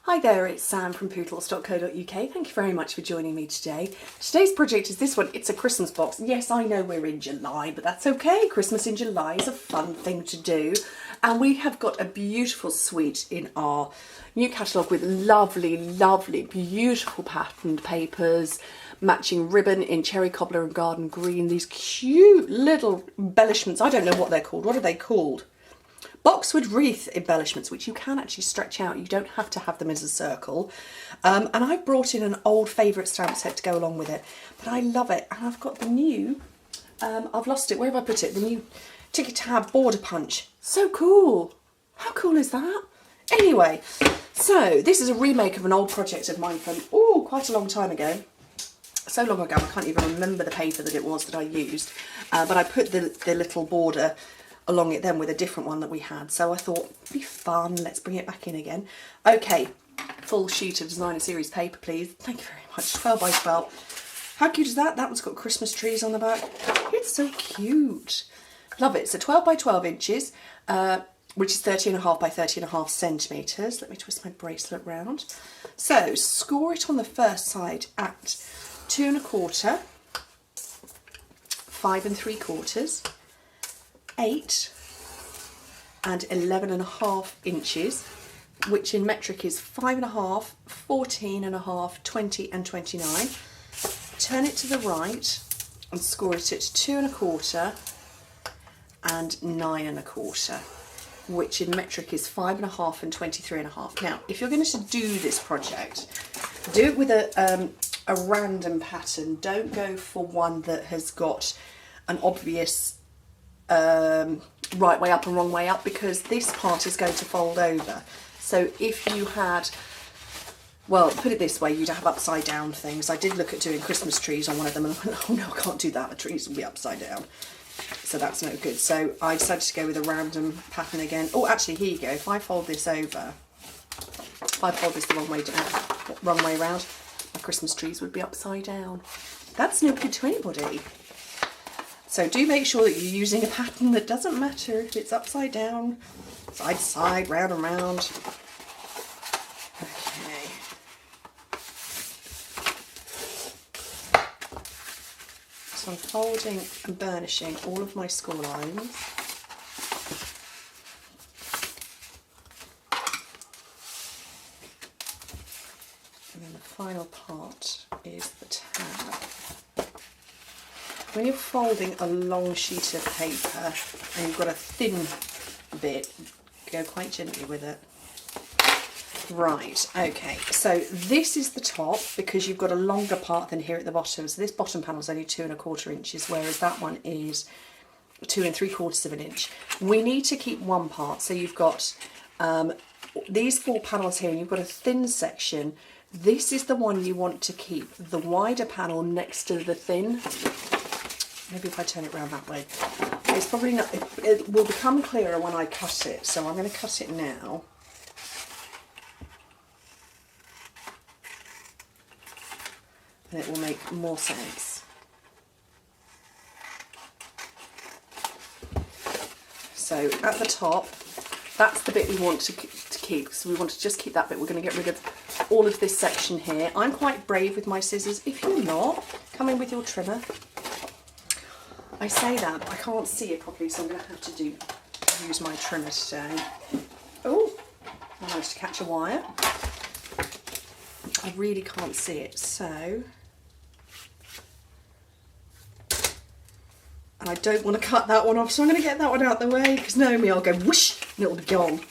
Hi there, it's Sam from poodles.co.uk. Thank you very much for joining me today. Today's project is this one. It's a Christmas box. Yes, I know we're in July, but that's okay. Christmas in July is a fun thing to do. And we have got a beautiful suite in our new catalogue with lovely, lovely, beautiful patterned papers, matching ribbon in cherry cobbler and garden green. These cute little embellishments. I don't know what they're called. What are they called? Boxwood wreath embellishments, which you can actually stretch out. You don't have to have them as a circle. And I brought in an old favourite stamp set to go along with it. But I love it. And I've got the new, I've lost it. Where have I put it? The new Ticket Tab Border Punch. So cool. How cool is that? Anyway, so this is a remake of an old project of mine from, quite a long time ago. So long ago, I can't even remember the paper that it was that I used. But I put the little border along it then with a different one that we had, so I thought it'd be fun, let's bring it back in again. Okay, full sheet of designer series paper please, thank you very much. 12 by 12. How cute is that? That one's got Christmas trees on the back. It's so cute, love it. So 12 by 12 inches, which is 30.5 by 30.5 centimetres. Let me twist my bracelet round. So score it on the first side at 2 1/4, 5 3/4, 8 and 11.5 inches, which in metric is 5.5, 14.5, 20 and 29. Turn it to the right and score it at 2 1/4 and 9 1/4, which in metric is 5.5 and 23.5. Now, if you're going to do this project, do it with a random pattern. Don't go for one that has got an obvious right way up and wrong way up, because this part is going to fold over. So if you had, well, put it this way, you'd have upside down things. I did look at doing Christmas trees on one of them and I went, oh no, I can't do that, the trees will be upside down. So that's no good. So I decided to go with a random pattern again. Oh, actually, here you go. If I fold this over, if I fold this the wrong way round, my Christmas trees would be upside down. That's no good to anybody. So do make sure that you're using a pattern that doesn't matter if it's upside down, side to side, round and round. Okay. So I'm folding and burnishing all of my score lines. And then the final part is the tab. When you're folding a long sheet of paper and you've got a thin bit, go quite gently with it. Right, okay, so this is the top because you've got a longer part than here at the bottom. So this bottom panel is only 2 1/4 inches, whereas that one is 2 3/4 of an inch. We need to keep one part, so you've got these 4 panels here and you've got a thin section. This is the one you want to keep, the wider panel next to the thin. Maybe if I turn it around that way. It's probably not, it will become clearer when I cut it, so I'm going to cut it now. And it will make more sense. So at the top, that's the bit we want to keep, so we want to just keep that bit. We're going to get rid of all of this section here. I'm quite brave with my scissors. If you're not, come in with your trimmer. I say that, but I can't see it properly, so I'm going to have to use my trimmer today. Oh, I managed to catch a wire. I really can't see it, so... And I don't want to cut that one off, so I'm going to get that one out the way, because knowing me, I'll go whoosh, and it'll be gone.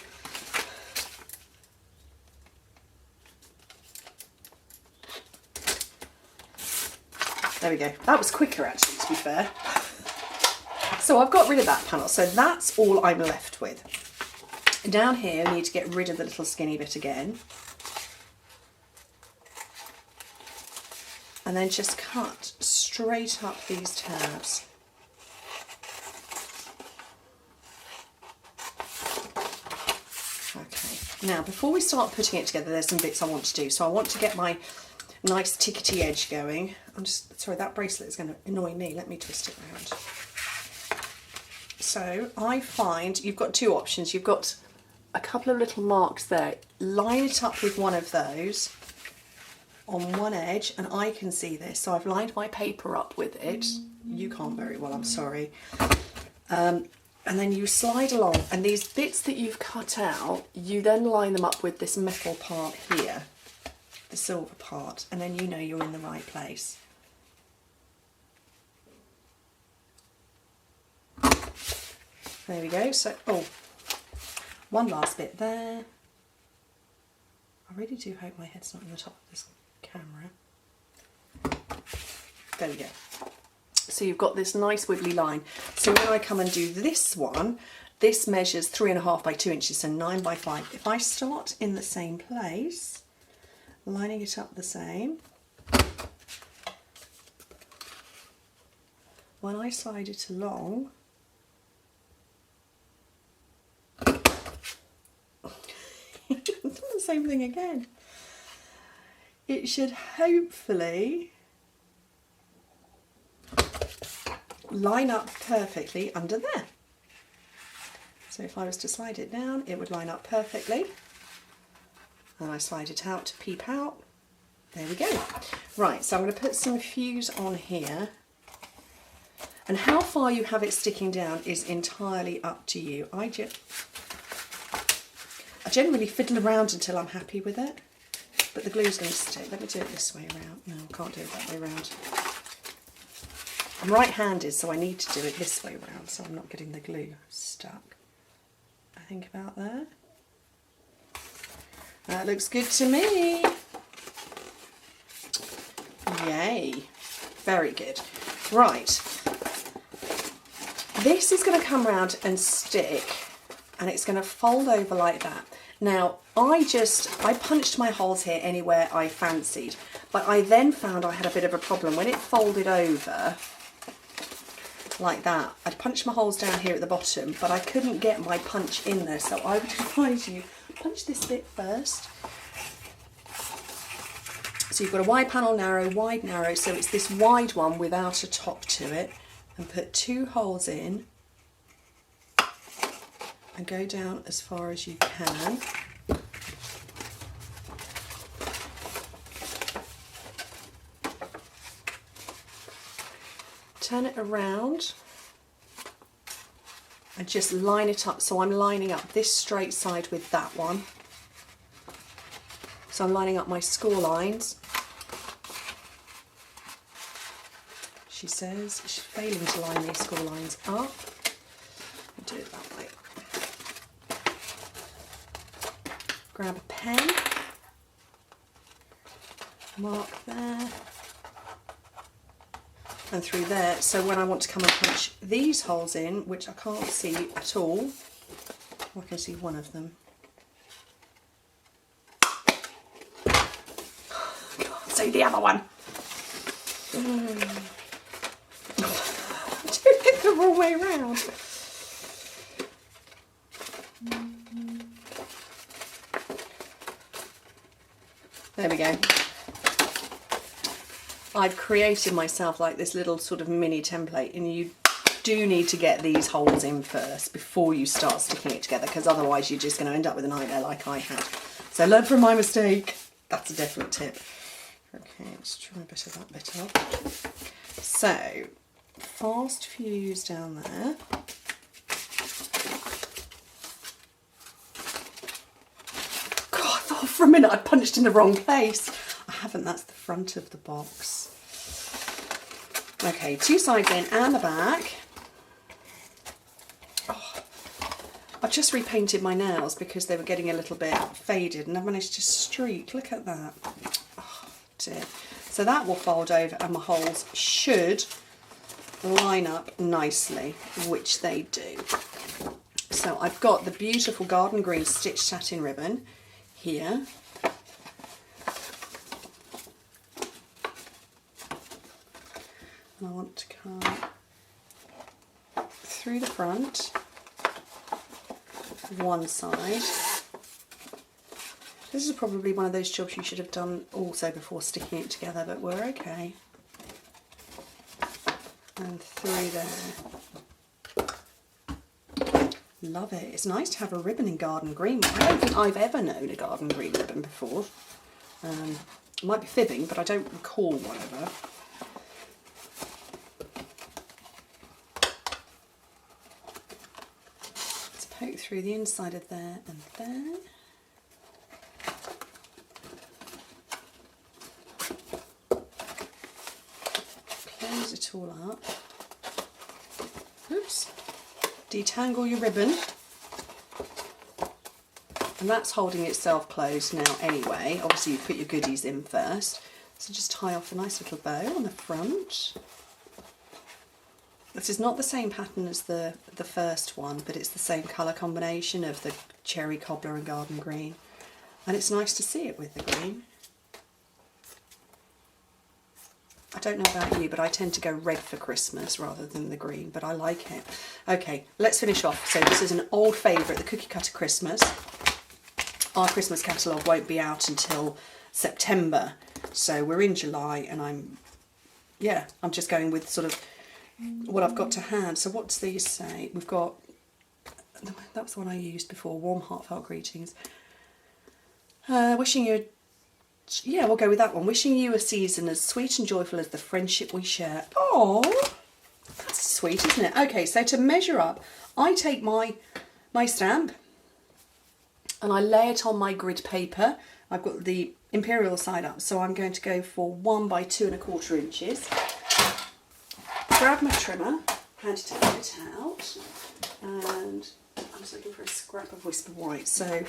There we go. That was quicker, actually, to be fair. So I've got rid of that panel, so that's all I'm left with. Down here I need to get rid of the little skinny bit again. And then just cut straight up these tabs. Okay, now before we start putting it together, there's some bits I want to do. So I want to get my nice tickety edge going. I'm just, sorry, that bracelet is going to annoy me. Let me twist it around. So I find you've got two options. You've got a couple of little marks there. Line it up with one of those on one edge, and I can see this, so I've lined my paper up with it. You can't very well, I'm sorry. And then you slide along, and these bits that you've cut out, you then line them up with this metal part here, the silver part, and then you know you're in the right place. There we go. So, oh, one last bit there. I really do hope my head's not on the top of this camera. There we go. So you've got this nice wiggly line. So when I come and do this one, this measures 3.5 by 2 inches, so 9 by 5. If I start in the same place, lining it up the same, when I slide it along, the same thing again. It should hopefully line up perfectly under there. So if I was to slide it down, it would line up perfectly. And I slide it out to peep out. There we go. Right, so I'm going to put some fuse on here. And how far you have it sticking down is entirely up to you. I generally fiddle around until I'm happy with it, but the glue's going to stick. Let me do it this way around. No, I can't do it that way around. I'm right-handed, so I need to do it this way around, so I'm not getting the glue stuck. I think about that. That looks good to me. Yay. Very good. Right. This is going to come round and stick, and it's going to fold over like that. Now, I punched my holes here anywhere I fancied, but I then found I had a bit of a problem. When it folded over like that, I'd punched my holes down here at the bottom, but I couldn't get my punch in there, so I would advise you punch this bit first. So you've got a wide panel, narrow, wide, narrow, so it's this wide one without a top to it, and put 2 holes in and go down as far as you can. Turn it around and just line it up. So I'm lining up this straight side with that one. So I'm lining up my score lines. She says she's failing to line these score lines up. I'll do it that way. Grab a pen, mark there, and through there. So when I want to come and punch these holes in, which I can't see at all, I can see one of them. Can't see the other one. I'm doing it the wrong way round. There we go. I've created myself like this little sort of mini template, and you do need to get these holes in first before you start sticking it together, because otherwise you're just going to end up with a nightmare like I had. So learn from my mistake. That's a definite tip. Okay, let's try a bit of that bit off. So, fast fuse down there. For a minute I punched in the wrong place. I haven't, that's the front of the box. Okay, 2 sides in and the back. Oh, I've just repainted my nails because they were getting a little bit faded, and I've managed to streak. Look at that. Oh dear. So that will fold over and my holes should line up nicely, which they do. So I've got the beautiful garden green stitched satin ribbon here. And I want to come through the front, one side. This is probably one of those jobs you should have done also before sticking it together, but we're okay. And through there. Love it. It's nice to have a ribbon in garden green. I don't think I've ever known a garden green ribbon before. I might be fibbing, but I don't recall one ever. Let's poke through the inside of there and there. Close it all up. Oops. Detangle your ribbon. And that's holding itself closed now anyway. Obviously you put your goodies in first. So just tie off a nice little bow on the front. This is not the same pattern as the first one, but it's the same colour combination of the cherry cobbler and garden green. And it's nice to see it with the green. I don't know about you, but I tend to go red for Christmas rather than the green, but I like it. Okay, let's finish off. So this is an old favourite, the Cookie Cutter Christmas. Our Christmas catalogue won't be out until September, so we're in July, and I'm just going with sort of what I've got to hand. So what's these say? We've got, that was the one I used before, warm heartfelt greetings. Wishing you, we'll go with that one. Wishing you a season as sweet and joyful as the friendship we share. Oh, that's sweet, isn't it? Okay, so to measure up, I take my stamp and I lay it on my grid paper. I've got the imperial side up, so I'm going to go for 1 by 2 1/4 inches. Grab my trimmer, hand it out, and I'm just looking for a scrap of Whisper White. So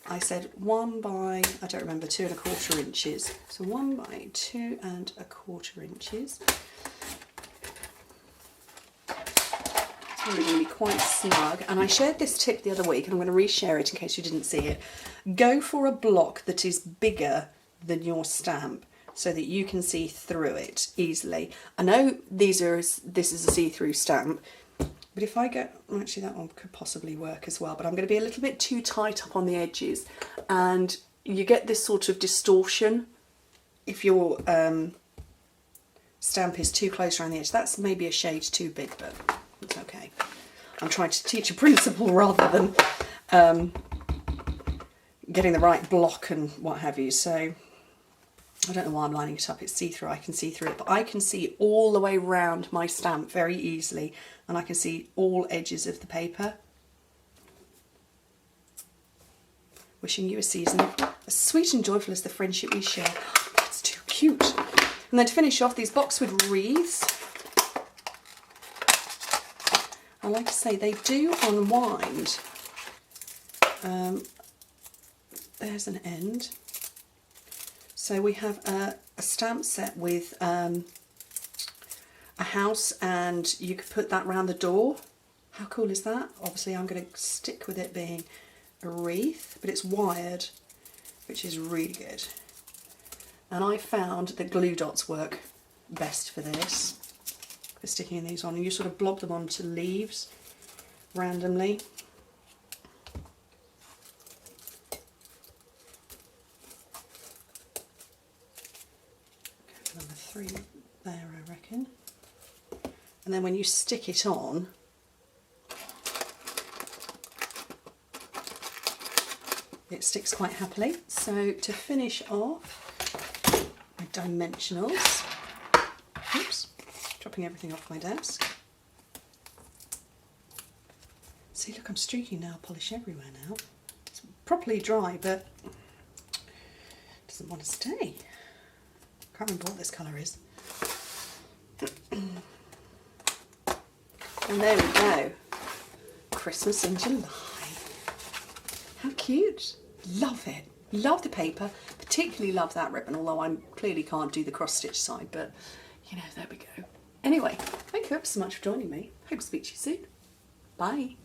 I said 1 by, I don't remember, 2 1/4 inches. So 1 by 2 1/4 inches. It's really going to be quite snug. And I shared this tip the other week, and I'm going to reshare it in case you didn't see it. Go for a block that is bigger than your stamp, so that you can see through it easily. I know this is a see-through stamp, but if I go, well, actually that one could possibly work as well, but I'm going to be a little bit too tight up on the edges, and you get this sort of distortion if your stamp is too close around the edge. That's maybe a shade too big, but it's okay. I'm trying to teach a principle rather than getting the right block and what have you. So I don't know why I'm lining it up. It's see-through, I can see through it, but I can see all the way around my stamp very easily, and I can see all edges of the paper. Wishing you a season as sweet and joyful as the friendship we share. Oh, that's too cute. And then to finish off, these boxwood wreaths. I like to say they do unwind. There's an end. So we have a stamp set with a house, and you could put that round the door. How cool is that? Obviously I'm going to stick with it being a wreath, but it's wired, which is really good. And I found that glue dots work best for this, for sticking these on, and you sort of blob them onto leaves randomly. Number 3 there, I reckon. And then when you stick it on, it sticks quite happily. So to finish off, my dimensionals. Oops, dropping everything off my desk. See, look, I'm streaking nail polish everywhere now. It's properly dry, but it doesn't want to stay. Can't remember what this colour is. And there we go. Christmas in July. How cute. Love it. Love the paper. Particularly love that ribbon, although I clearly can't do the cross-stitch side, but you know, there we go. Anyway, thank you ever so much for joining me. Hope to speak to you soon. Bye.